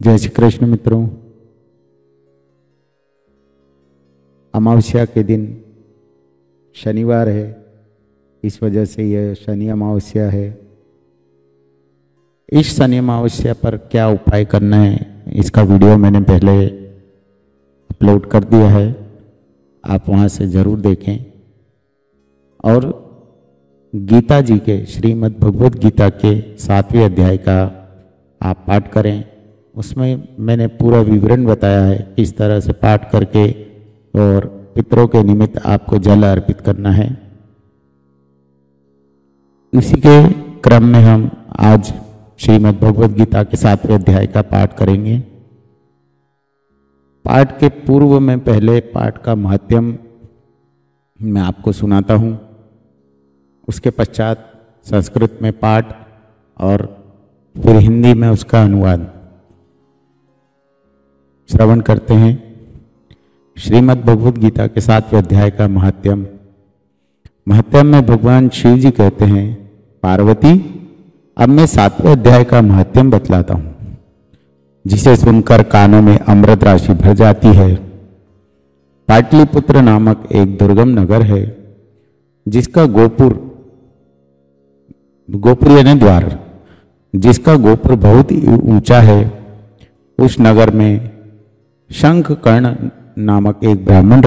जय श्री कृष्ण मित्रों। अमावस्या के दिन शनिवार है, इस वजह से यह शनि अमावस्या है। इस शनि अमावस्या पर क्या उपाय करना है, इसका वीडियो मैंने पहले अपलोड कर दिया है, आप वहाँ से ज़रूर देखें। और गीता जी के श्रीमद् भगवद गीता के 7वें अध्याय का आप पाठ करें। उसमें मैंने पूरा विवरण बताया है किस तरह से पाठ करके और पितरों के निमित्त आपको जल अर्पित करना है। इसी के क्रम में हम आज श्रीमद् भगवद गीता के 7वें अध्याय का पाठ करेंगे। पाठ के पूर्व में पहले पाठ का महत्म मैं आपको सुनाता हूँ, उसके पश्चात संस्कृत में पाठ और फिर हिंदी में उसका अनुवाद श्रवण करते हैं। श्रीमद् भगवद गीता के 7वें अध्याय का महत्म में भगवान शिव जी कहते हैं, पार्वती अब मैं 7वें अध्याय का महत्म बतलाता हूँ, जिसे सुनकर कानों में अमृत राशि भर जाती है। पाटलिपुत्र नामक एक दुर्गम नगर है, जिसका गोपुर यानी द्वार, जिसका गोपुर बहुत ही ऊंचा है। उस नगर में शंख कर्ण नामक एक ब्राह्मण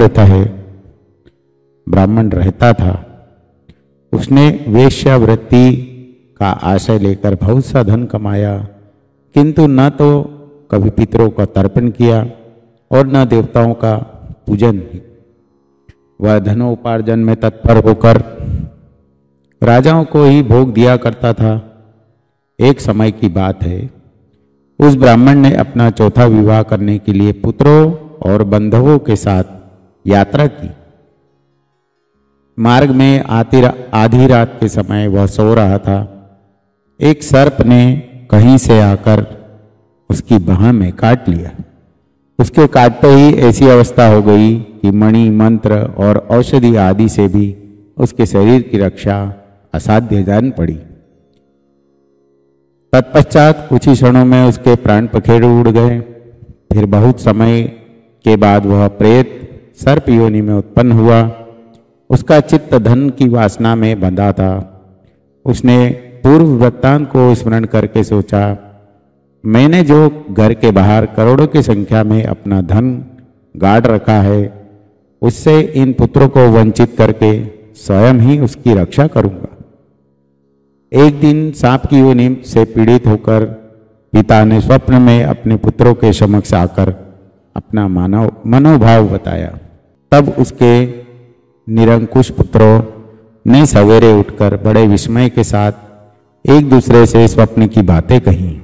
रहता था। उसने वेश्यावृत्ति का आशय लेकर बहुत सा धन कमाया, किंतु न तो कभी पितरों का तर्पण किया और न देवताओं का पूजन। वह धनोपार्जन में तत्पर होकर राजाओं को ही भोग दिया करता था। एक समय की बात है, उस ब्राह्मण ने अपना चौथा विवाह करने के लिए पुत्रों और बंधुओं के साथ यात्रा की। मार्ग में आधी रात के समय वह सो रहा था। एक सर्प ने कहीं से आकर उसकी बाह में काट लिया। उसके काटते ही ऐसी अवस्था हो गई कि मणि, मंत्र और औषधि आदि से भी उसके शरीर की रक्षा असाध्य जान पड़ी। तत्पश्चात कुछ ही क्षणों में उसके प्राण पखेरु उड़ गए। फिर बहुत समय के बाद वह प्रेत सर्प योनि में उत्पन्न हुआ। उसका चित्त धन की वासना में बंधा था। उसने पूर्व वृत्तांत को स्मरण करके सोचा, मैंने जो घर के बाहर करोड़ों की संख्या में अपना धन गाड़ रखा है, उससे इन पुत्रों को वंचित करके स्वयं ही उसकी रक्षा करूंगा। एक दिन सांप की योनि से पीड़ित होकर पिता ने स्वप्न में अपने पुत्रों के समक्ष आकर अपना मनोभाव बताया। तब उसके निरंकुश पुत्रों ने सवेरे उठकर बड़े विस्मय के साथ एक दूसरे से स्वप्न की बातें कही।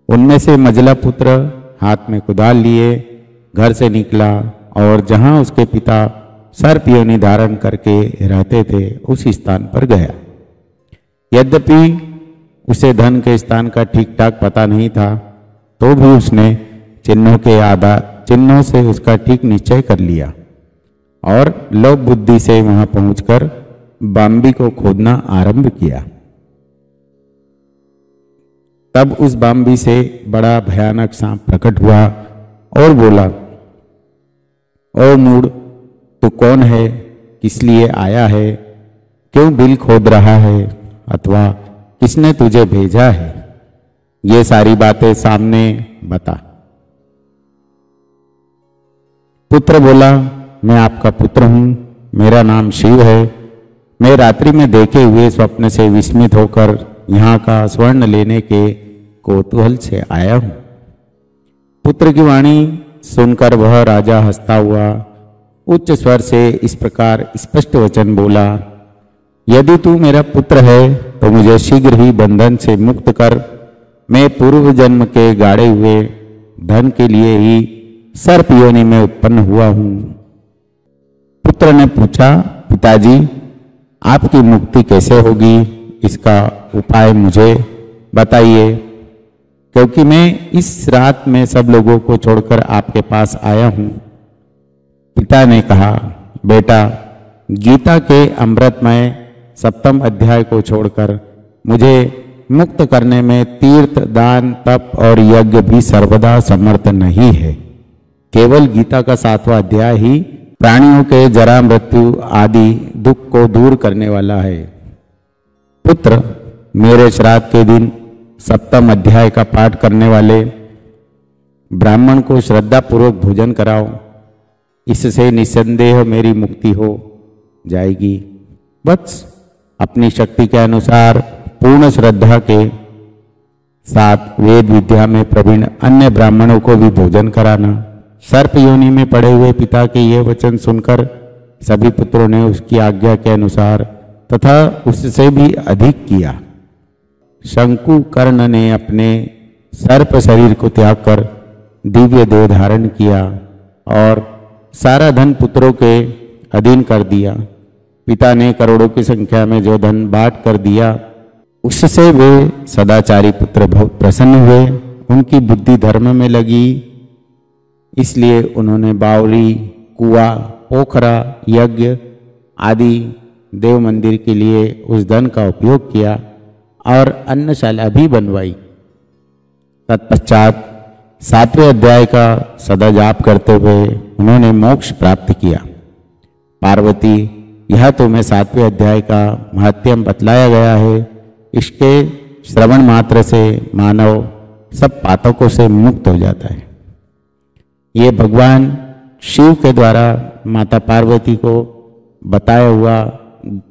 उनमें से मझला पुत्र हाथ में कुदाल लिए घर से निकला और जहां उसके पिता सर्प योनि धारण करके रहते थे, उस स्थान पर गया। यद्यपि उसे धन के स्थान का ठीक ठाक पता नहीं था, तो भी उसने चिन्हों से उसका ठीक निश्चय कर लिया और लोभ बुद्धि से वहां पहुंचकर बाम्बी को खोदना आरंभ किया। तब उस बाम्बी से बड़ा भयानक सांप प्रकट हुआ और बोला, ओ मूढ़, तू कौन है, किस लिए आया है, क्यों बिल खोद रहा है, अथवा किसने तुझे भेजा है, ये सारी बातें सामने बता। पुत्र बोला, मैं आपका पुत्र हूं, मेरा नाम शिव है। मैं रात्रि में देखे हुए स्वप्न से विस्मित होकर यहाँ का स्वर्ण लेने के कौतूहल से आया हूं। पुत्र की वाणी सुनकर वह राजा हंसता हुआ उच्च स्वर से इस प्रकार स्पष्ट वचन बोला, यदि तू मेरा पुत्र है तो मुझे शीघ्र ही बंधन से मुक्त कर। मैं पूर्व जन्म के गाड़े हुए धन के लिए ही सर्प योनि में उत्पन्न हुआ हूं। पुत्र ने पूछा, पिताजी आपकी मुक्ति कैसे होगी, इसका उपाय मुझे बताइए, क्योंकि मैं इस रात में सब लोगों को छोड़कर आपके पास आया हूं। पिता ने कहा, बेटा, गीता के अमृतमय 7वें अध्याय को छोड़कर मुझे मुक्त करने में तीर्थ, दान, तप और यज्ञ भी सर्वदा समर्थ नहीं है। केवल गीता का 7वां अध्याय ही प्राणियों के जरा, मृत्यु आदि दुख को दूर करने वाला है। पुत्र, मेरे श्राद्ध के दिन 7वें अध्याय का पाठ करने वाले ब्राह्मण को श्रद्धा पूर्वक भोजन कराओ। इससे निसंदेह मेरी मुक्ति हो जाएगी। वत्स, अपनी शक्ति के अनुसार पूर्ण श्रद्धा के साथ वेद विद्या में प्रवीण अन्य ब्राह्मणों को भी भोजन कराना। सर्प योनि में पड़े हुए पिता के ये वचन सुनकर सभी पुत्रों ने उसकी आज्ञा के अनुसार तथा उससे भी अधिक किया। शंकु कर्ण ने अपने सर्प शरीर को त्याग कर दिव्य देह धारण किया और सारा धन पुत्रों के अधीन कर दिया। पिता ने करोड़ों की संख्या में जो धन बांट कर दिया, उससे वे सदाचारी पुत्र बहुत प्रसन्न हुए। उनकी बुद्धि धर्म में लगी, इसलिए उन्होंने बावरी, कुआं, पोखरा, यज्ञ आदि देव मंदिर के लिए उस धन का उपयोग किया और अन्नशाला भी बनवाई। तत्पश्चात 7वें अध्याय का सदा जाप करते हुए उन्होंने मोक्ष प्राप्त किया। पार्वती, यह तुम्हें 7वें अध्याय का महत्म बतलाया गया है। इसके श्रवण मात्र से मानव सब पातकों से मुक्त हो जाता है। ये भगवान शिव के द्वारा माता पार्वती को बताया हुआ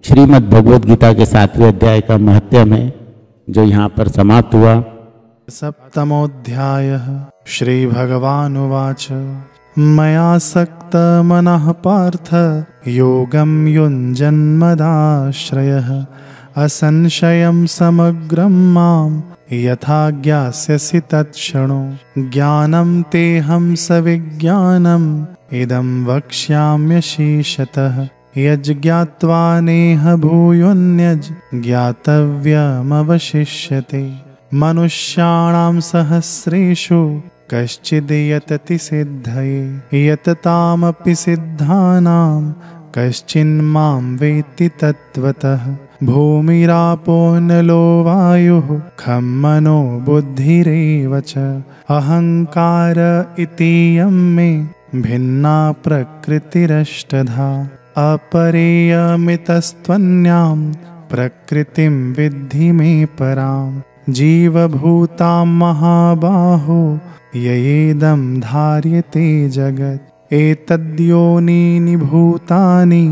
श्रीमद् भगवद गीता के 7वें अध्याय का महत्म है, जो यहाँ पर समाप्त हुआ। 7मोऽध्यायः श्रीभगवानुवाच मयासक्त मनः पार्थ योगं युञ्जन्मदाश्रयः असंशयं समग्रं मां यथा ज्ञास्यसि तत्क्षणो ज्ञानं तेऽहं सविज्ञानम् इदं वक्ष्याम्यशीषतः यज्ज्ञात्वा नेह भूयोऽन्यज् ज्ञातव्यमवशिष्यते मनुष्याणां सहस्रेषु कश्चिद् यतति सिद्धये यततामपि सिद्धानां कश्चिन्मां वेत्ति तत्त्वतः भूमिरापो नलो वायुः खं मनो बुद्धिरेव च अहंकार इतीयं मे भिन्ना प्रकृतिरष्टधा अपरेयमितस्त्वन्यां प्रकृतिं विद्धि मे परां जीवभूतां महाबाहो ययेदं धार्यते जगत् एतद्योनीनि भूतानि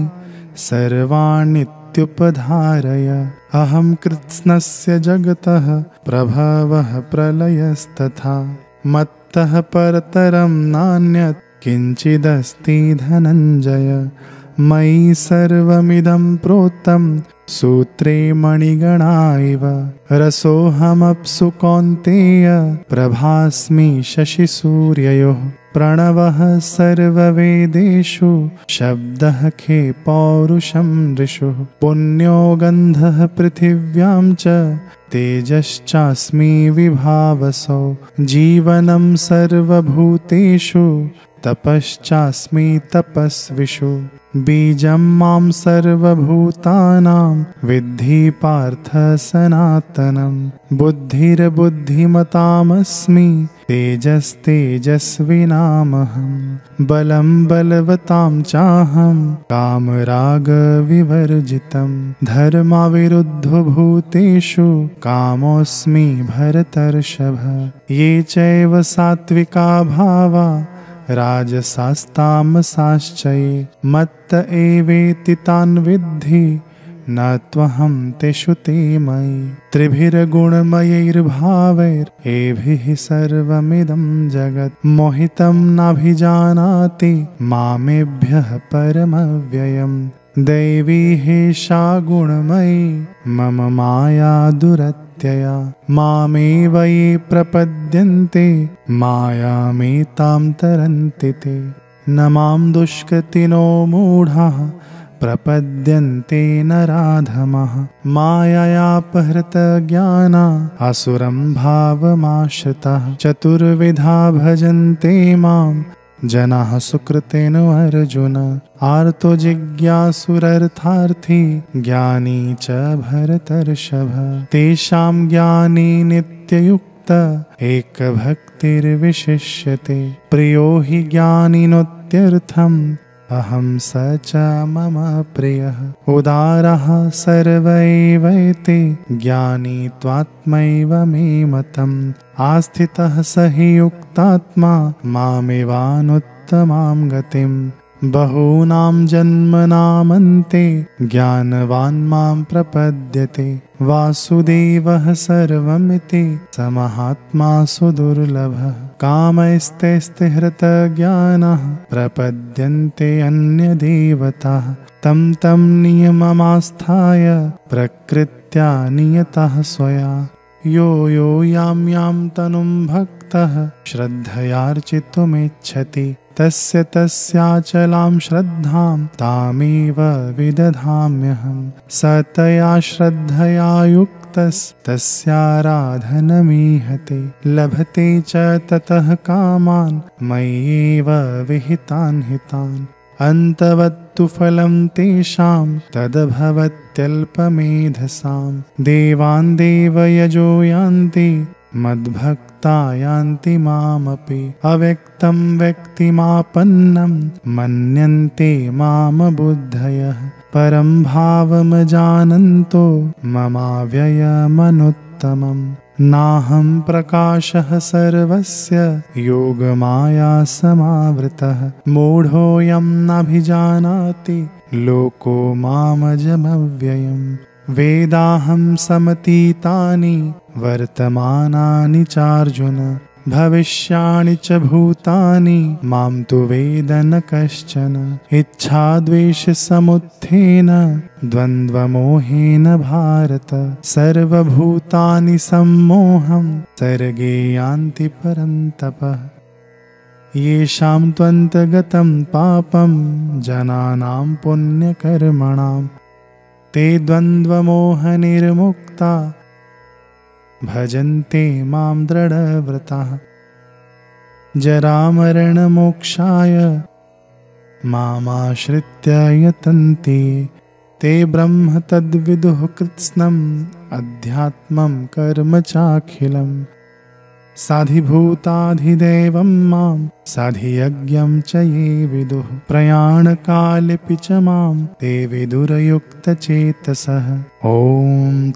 सर्वाण्यत्युपधारय अहं कृत्स्नस्य जगतः प्रभवः प्रलयस्तथा मत्तः परतरं नान्यत् किञ्चिदस्ति धनञ्जय मयि सर्वमिदं प्रोक्तं सूत्रे मणिगणा इव रसोऽहमप्सु कौन्तेय प्रभास्मि शशिसूर्ययोः प्रणवः सर्ववेदेषु शब्दः खे पौरुषं ऋषुः पुण्यो गन्धः पृथिव्यां च तेजश्चास्मि विभावसो जीवनं सर्वभूतेषु तपश्चास्मि तपस्विषु बीजं मां सर्वभूतानां विद्धि पार्थ सनातनं बुद्धिर्बुद्धिमतामस्मि तेजस्तेजस्विनामहं बलं बलवतां चाहं कामरागविवर्जितं धर्माविरुद्धो भूतेषु कामोऽस्मि भरतर्षभ ये चैव सात्विका भावा राजसास्तामसाश्चये मत्त एवेति तान् विद्धि न त्वहं तेषु ते मयि त्रिभिर्गुणमयैर्भावैरेभिः सर्वमिदं जगत् मोहितं नाभिजानाति मामेभ्यः परमव्ययम् दैवी हेषा गुणमयी मम माया दुरत्यया मामेव ये प्रपद्यन्ते मायामेतां तरन्ति ते न मां दुष्कृतिनो मूढाः प्रपद्यन्ते नराधमः माययापहृतज्ञाना असुरं भावमाश्रिताः चतुर्विधा भजन्ते मां जनाः सुकृतेन अर्जुन आर्तो जिज्ञासुरर्थार्थी ज्ञानी च भरतर्षभ तेषां ज्ञानी नित्ययुक्त एकभक्तिर्विशिष्यते प्रियो हि ज्ञानिनोत्यर्थम् अहं स च मम प्रियः उदारः सर्व एवैते ज्ञानी त्वात्मैव मे मतम् आस्थितः स हि युक्तात्मा मामेवानुत्तमां गतिम् बहूनां जन्मनामन्ते ज्ञानवान् मां प्रपद्यते वासुदेवः सर्वमिति स महात्मा सुदुर्लभः कामैस्तैस्ते हृतज्ञानः प्रपद्यन्ते अन्यदेवताः तं तं नियममास्थाय प्रकृत्या नियतः स्वया यो यो यां यां तनुं भक्तः श्रद्धयार्चितुमिच्छति तस्य तस्याचलां श्रद्धां तामेव विदधाम्यहं स तया श्रद्धया युक्तस्तस्याराधनमीहते लभते च ततः कामान् मय्येव विहितान् हितान् अन्तवत्तु फलं तेषां तद्भवत्यल्पमेधसां देवान् देवयजो यान्ति मद्भक्ता यान्ति मामपि अव्यक्तं व्यक्तिमापन्नं मन्यन्ते माम बुद्धयः परं भावमजानन्तो ममाव्ययमनुत्तमम् नाहं प्रकाशः सर्वस्य योगमाया समावृतः मूढोऽयं नाभिजानाति लोको मामजमव्ययम् वेदाहं समतीतानि वर्तमानानि चार्जुन भविष्याणि च भूतानि मां तु वेद न कश्चन इच्छाद्वेषसमुत्थेन द्वन्द्वमोहेन भारत सर्वभूतानि सम्मोहं सर्गे यान्ति परन्तपः येषां त्वन्तगतं पापं जनानां पुण्यकर्मणां ते द्वन्द्वमोहनिर्मुक्ता भजन्ते मां दृढव्रताः जरामरणमोक्षाय मामाश्रित्य यतन्ति ते ब्रह्म तद्विदुः कृत्स्नम् अध्यात्मं कर्म चाखिलम् साधिभूताधिदैवं मां साधियज्ञं च ये विदुः प्रयाणकालेऽपि च मां ते विदुरयुक्तचेतसः ॐ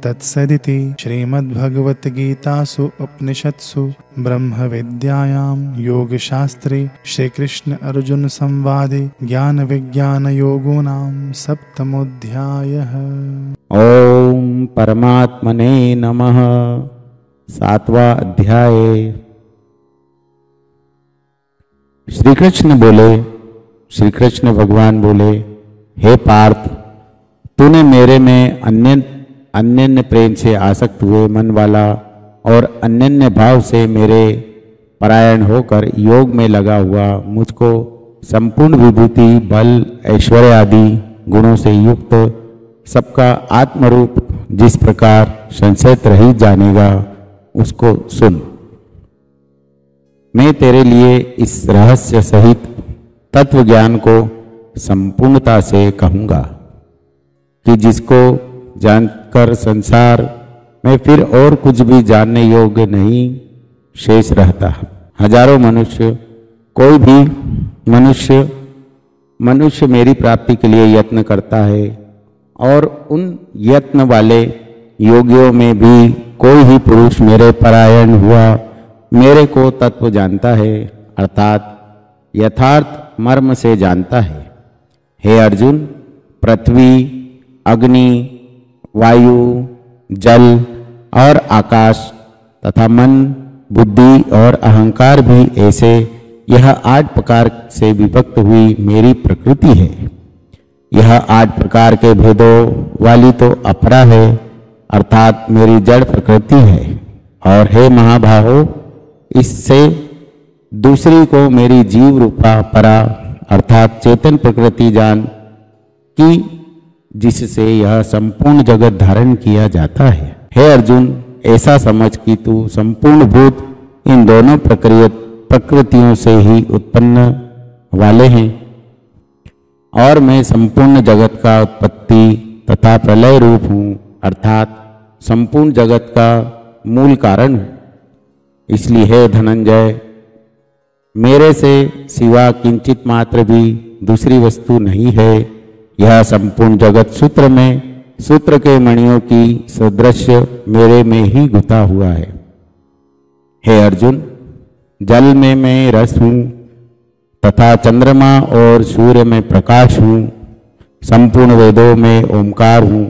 तत्सदिति श्रीमद्भगवद्गीतासु उपनिषत्सु ब्रह्मविद्यायां योगशास्त्रे श्रीकृष्ण अर्जुन संवादे ज्ञानविज्ञानयोगो नाम सप्तमोऽध्यायः। ओम परमात्मने नमः। 7वां अध्याय। श्री कृष्ण बोले, श्री कृष्ण भगवान बोले, हे पार्थ, तूने मेरे में अन्यन्य प्रेम से आसक्त हुए मन वाला और अन्यन्य भाव से मेरे परायण होकर योग में लगा हुआ मुझको संपूर्ण विभूति, बल, ऐश्वर्य आदि गुणों से युक्त सबका आत्मरूप जिस प्रकार संशय रहित जानेगा उसको सुन। मैं तेरे लिए इस रहस्य सहित तत्व ज्ञान को संपूर्णता से कहूँगा कि जिसको जानकर संसार में फिर और कुछ भी जानने योग्य नहीं शेष रहता। हजारों मनुष्य, कोई भी मनुष्य मेरी प्राप्ति के लिए यत्न करता है और उन यत्न वाले योगियों में भी कोई ही पुरुष मेरे परायण हुआ मेरे को तत्व जानता है, अर्थात यथार्थ मर्म से जानता है। हे अर्जुन, पृथ्वी, अग्नि, वायु, जल और आकाश तथा मन, बुद्धि और अहंकार भी ऐसे यह 8 प्रकार से विभक्त हुई मेरी प्रकृति है। यह 8 प्रकार के भेदों वाली तो अपरा है, अर्थात मेरी जड़ प्रकृति है। और हे महाबाहो, इससे दूसरी को मेरी जीव रूपा परा अर्थात चेतन प्रकृति जान कि जिससे यह संपूर्ण जगत धारण किया जाता है। हे अर्जुन, ऐसा समझ कि तू संपूर्ण भूत इन दोनों प्रकृतियों से ही उत्पन्न वाले हैं और मैं संपूर्ण जगत का उत्पत्ति तथा प्रलय रूप हूँ, अर्थात संपूर्ण जगत का मूल कारण हूँ। इसलिए हे धनंजय, मेरे से सिवा किंचित मात्र भी दूसरी वस्तु नहीं है। यह संपूर्ण जगत सूत्र में सूत्र के मणियों की सदृश मेरे में ही गुथा हुआ है। हे अर्जुन, जल में मैं रस हूँ तथा चंद्रमा और सूर्य में प्रकाश हूँ। संपूर्ण वेदों में ओंकार हूँ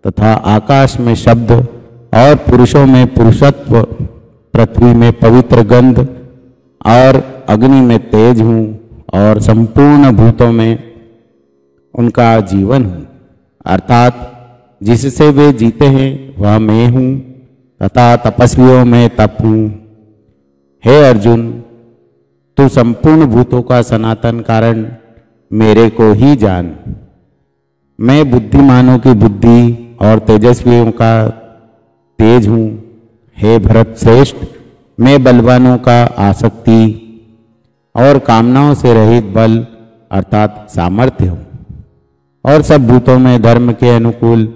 तथा आकाश में शब्द और पुरुषों में पुरुषत्व, पृथ्वी में पवित्र गंध और अग्नि में तेज हूँ और संपूर्ण भूतों में उनका जीवन हूँ, अर्थात जिससे वे जीते हैं वह मैं हूँ तथा तपस्वियों में तप हूँ। हे अर्जुन, तू संपूर्ण भूतों का सनातन कारण मेरे को ही जान। मैं बुद्धिमानों की बुद्धि और तेजस्वियों का तेज हूँ। हे भरत श्रेष्ठ, मैं बलवानों का आसक्ति और कामनाओं से रहित बल अर्थात सामर्थ्य हूँ और सब भूतों में धर्म के अनुकूल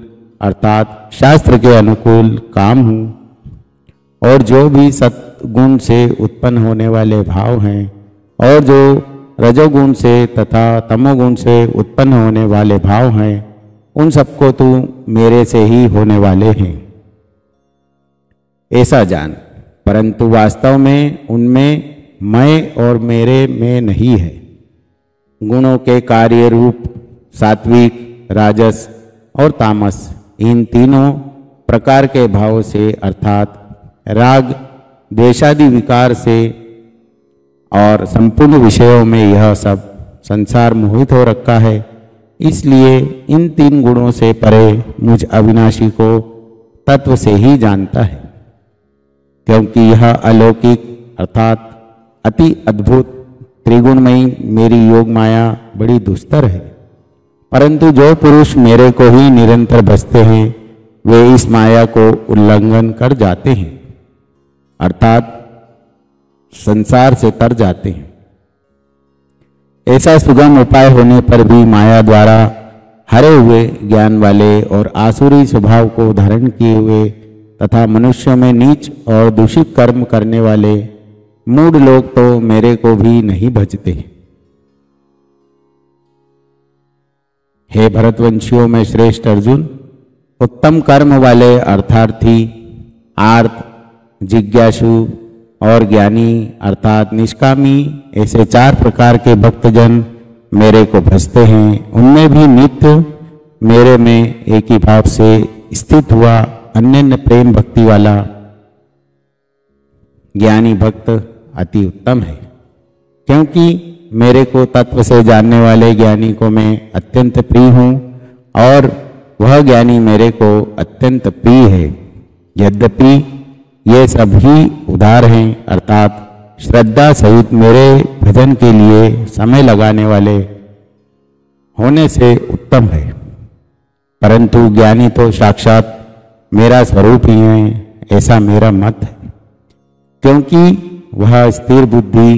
अर्थात शास्त्र के अनुकूल काम हूँ। और जो भी सत्गुण से उत्पन्न होने वाले भाव हैं और जो रजोगुण से तथा तमोगुण से उत्पन्न होने वाले भाव हैं, उन सबको तू मेरे से ही होने वाले हैं ऐसा जान। परंतु वास्तव में उनमें मैं और मेरे में नहीं है। गुणों के कार्य रूप सात्विक, राजस और तामस, इन तीनों प्रकार के भाव से अर्थात राग द्वेषादि विकार से और संपूर्ण विषयों में यह सब संसार मोहित हो रखा है। इसलिए इन तीन गुणों से परे मुझ अविनाशी को तत्व से ही जानता है, क्योंकि यह अलौकिक अर्थात अति अद्भुत त्रिगुणमयी मेरी योग माया बड़ी दुस्तर है। परंतु जो पुरुष मेरे को ही निरंतर भजते हैं वे इस माया को उल्लंघन कर जाते हैं, अर्थात संसार से तर जाते हैं। ऐसा सुगम उपाय होने पर भी माया द्वारा हरे हुए ज्ञान वाले और आसुरी स्वभाव को धारण किए हुए तथा मनुष्यों में नीच और दूषित कर्म करने वाले मूढ़ लोग तो मेरे को भी नहीं भजते। हे भरतवंशियों में श्रेष्ठ अर्जुन, उत्तम कर्म वाले अर्थार्थी, आर्त, जिज्ञासु और ज्ञानी अर्थात निष्कामी, ऐसे चार प्रकार के भक्तजन मेरे को भजते हैं। उनमें भी नित्य मेरे में एक ही भाव से स्थित हुआ अन्य प्रेम भक्ति वाला ज्ञानी भक्त अति उत्तम है, क्योंकि मेरे को तत्व से जानने वाले ज्ञानी को मैं अत्यंत प्रिय हूँ और वह ज्ञानी मेरे को अत्यंत प्रिय है। यद्यपि ये सभी उदार हैं अर्थात श्रद्धा सहित मेरे भजन के लिए समय लगाने वाले होने से उत्तम है, परंतु ज्ञानी तो साक्षात मेरा स्वरूप ही है ऐसा मेरा मत है, क्योंकि वह स्थिर बुद्धि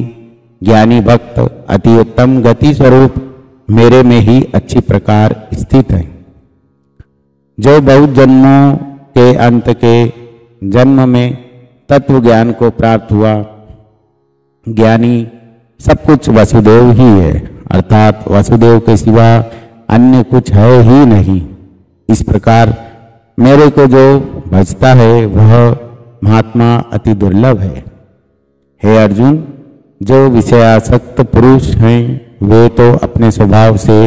ज्ञानी भक्त अति उत्तम गति स्वरूप मेरे में ही अच्छी प्रकार स्थित है। जो बहुत जन्मों के अंत के जन्म में तत्व ज्ञान को प्राप्त हुआ, ज्ञानी सब कुछ वसुदेव ही है अर्थात वसुदेव के सिवा अन्य कुछ है ही नहीं। इस प्रकार मेरे को जो भजता है वह महात्मा अति दुर्लभ है। हे अर्जुन, जो विषयासक्त पुरुष हैं वे तो अपने स्वभाव से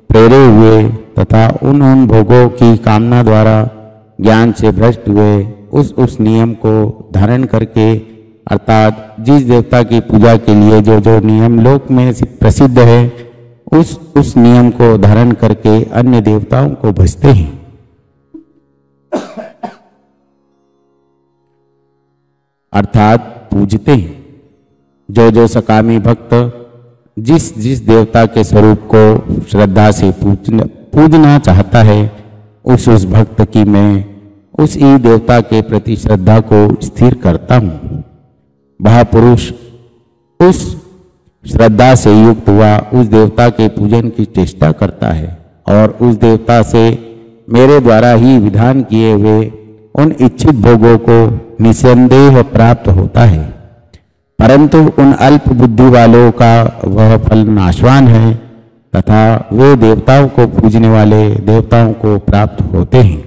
प्रेरे हुए तथा उन भोगों की कामना द्वारा ज्ञान से भ्रष्ट हुए उस नियम को धारण करके अर्थात जिस देवता की पूजा के लिए जो नियम लोक में प्रसिद्ध है उस नियम को धारण करके अन्य देवताओं को भजते हैं। अर्थात पूजते हैं। जो सकामी भक्त जिस देवता के स्वरूप को श्रद्धा से पूजना चाहता है उस भक्त की मैं उस ही देवता के प्रति श्रद्धा को स्थिर करता हूँ। वह पुरुष उस श्रद्धा से युक्त हुआ उस देवता के पूजन की चेष्टा करता है और उस देवता से मेरे द्वारा ही विधान किए हुए उन इच्छित भोगों को निसंदेह प्राप्त होता है, परंतु उन अल्प बुद्धि वालों का वह फल नाशवान है तथा वे देवताओं को पूजने वाले देवताओं को प्राप्त होते हैं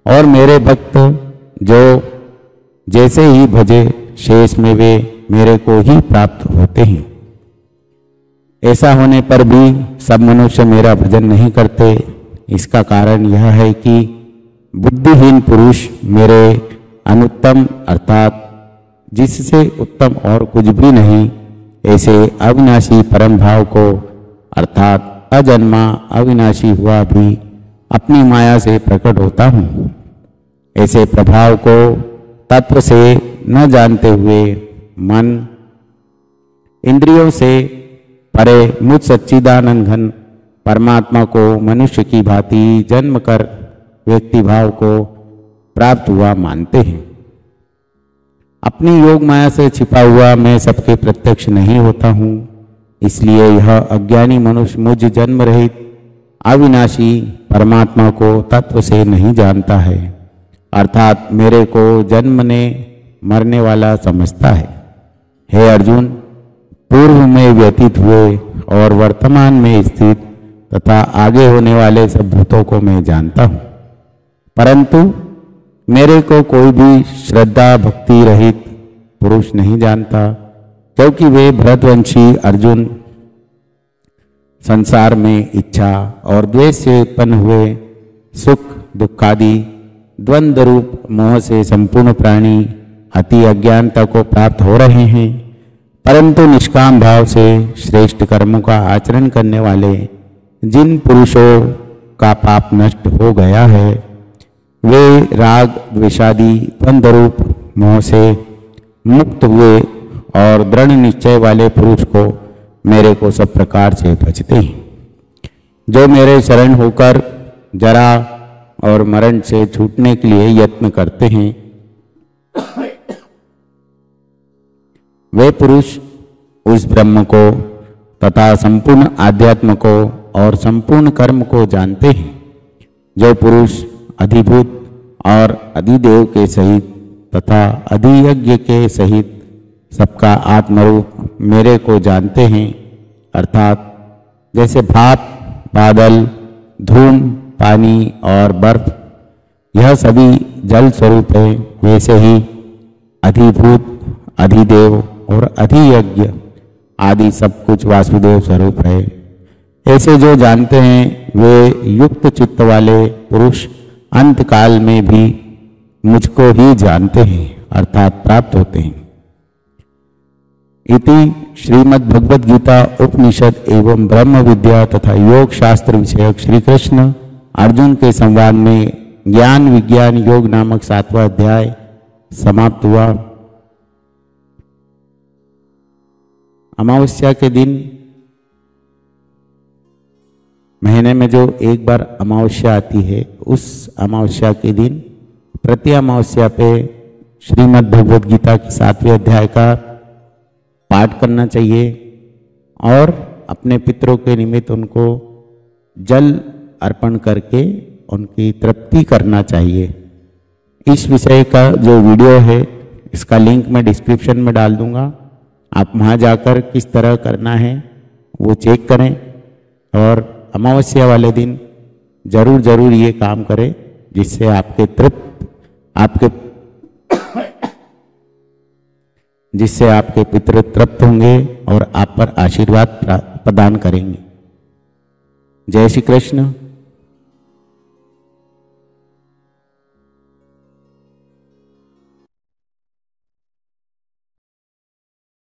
और मेरे भक्त जो जैसे ही भजे शेष में वे मेरे को ही प्राप्त होते हैं। ऐसा होने पर भी सब मनुष्य मेरा भजन नहीं करते। इसका कारण यह है कि बुद्धिहीन पुरुष मेरे अनुत्तम अर्थात जिससे उत्तम और कुछ भी नहीं ऐसे अविनाशी परम भाव को अर्थात अजन्मा अविनाशी हुआ भी अपनी माया से प्रकट होता हूँ, ऐसे प्रभाव को तत्व से न जानते हुए मन इंद्रियों से परे मुझ सच्चिदानंद घन परमात्मा को मनुष्य की भांति जन्म कर व्यक्ति भाव को प्राप्त हुआ मानते हैं। अपनी योग माया से छिपा हुआ मैं सबके प्रत्यक्ष नहीं होता हूँ, इसलिए यह अज्ञानी मनुष्य मुझ जन्म रहित अविनाशी परमात्मा को तत्व से नहीं जानता है, अर्थात मेरे को जन्मने मरने वाला समझता है। हे अर्जुन, पूर्व में व्यतीत हुए और वर्तमान में स्थित तथा आगे होने वाले सब भूतों को मैं जानता हूँ, परंतु मेरे को कोई भी श्रद्धा भक्ति रहित पुरुष नहीं जानता, क्योंकि वे भरतवंशी अर्जुन संसार में इच्छा और द्वेष से उत्पन्न हुए सुख दुखादि द्वंद्व रूप मोह से संपूर्ण प्राणी अति अज्ञानता को प्राप्त हो रहे हैं, परंतु निष्काम भाव से श्रेष्ठ कर्मों का आचरण करने वाले जिन पुरुषों का पाप नष्ट हो गया है वे राग द्वेषादि द्वंद्व रूप मोह से मुक्त हुए और दृढ़ निश्चय वाले पुरुष को मेरे को सब प्रकार से भजते हैं। जो मेरे शरण होकर जरा और मरण से छूटने के लिए यत्न करते हैं वे पुरुष उस ब्रह्म को तथा संपूर्ण आध्यात्म को और संपूर्ण कर्म को जानते हैं। जो पुरुष अधिभूत और अधिदेव के सहित तथा अधियज्ञ के सहित सबका आत्मरूप मेरे को जानते हैं, अर्थात जैसे भाप बादल धूम पानी और बर्फ यह सभी जल स्वरूप है, वैसे ही अधिभूत अधिदेव और अधियज्ञ आदि सब कुछ वासुदेव स्वरूप है। ऐसे जो जानते हैं वे युक्त चित्त वाले पुरुष अंत काल में भी मुझको ही जानते हैं, अर्थात प्राप्त होते हैं। इति श्रीमद् भगवद गीता उपनिषद एवं ब्रह्म विद्या तथा योग शास्त्र विषयक श्री कृष्ण अर्जुन के संवाद में ज्ञान विज्ञान योग नामक 7वां अध्याय समाप्त हुआ। अमावस्या के दिन महीने में जो एक बार अमावस्या आती है, उस अमावस्या के दिन प्रति अमावस्या पे श्रीमद् भगवद गीता की 7वें अध्याय का पाठ करना चाहिए और अपने पितरों के निमित्त उनको जल अर्पण करके उनकी तृप्ति करना चाहिए। इस विषय का जो वीडियो है इसका लिंक मैं डिस्क्रिप्शन में डाल दूंगा, आप वहाँ जाकर किस तरह करना है वो चेक करें और अमावस्या वाले दिन जरूर ये काम करें जिससे आपके पितृ तृप्त होंगे और आप पर आशीर्वाद प्रदान करेंगे। जय श्री कृष्ण।